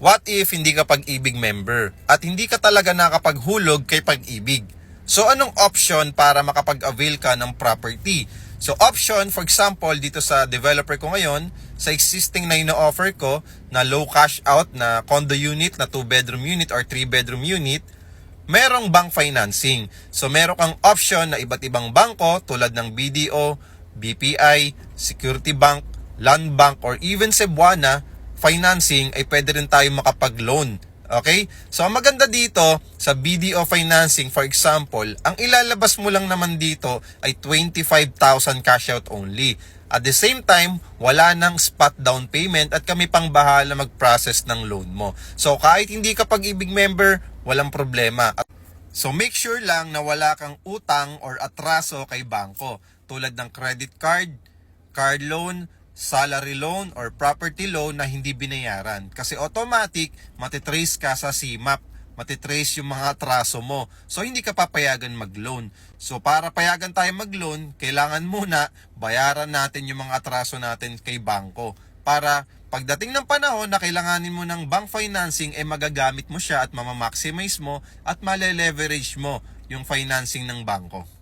what if hindi ka Pag-ibig member at hindi ka talaga nakapaghulog kay Pag-ibig? So anong option para makapag-avail ka ng property? So option, for example, dito sa developer ko ngayon, sa existing na ino-offer ko na low cash out na condo unit, na 2-bedroom unit or 3-bedroom unit, merong bank financing. So meron kang option na iba't ibang bangko tulad ng BDO, BPI, Security Bank, Land Bank, or even Cebuana financing ay pwede rin tayo makapag-loan. Okay? So, ang maganda dito sa BDO financing, for example, ang ilalabas mo lang naman dito ay 25,000 cash out only. At the same time, wala nang spot down payment at kami pang bahala mag-process ng loan mo. So, kahit hindi ka Pag-ibig member, walang problema. So, make sure lang na wala kang utang or atraso kay bangko tulad ng credit card, card loan, salary loan, or property loan na hindi binayaran. Kasi automatic, matitrace ka sa CMAP, matitrace yung mga atraso mo. So, hindi ka papayagan mag-loan. So, para payagan tayo mag-loan, kailangan muna bayaran natin yung mga atraso natin kay bangko. Para pagdating ng panahon na kailanganin mo ng bank financing, magagamit mo siya at mamamaximize mo at male-leverage mo yung financing ng bangko.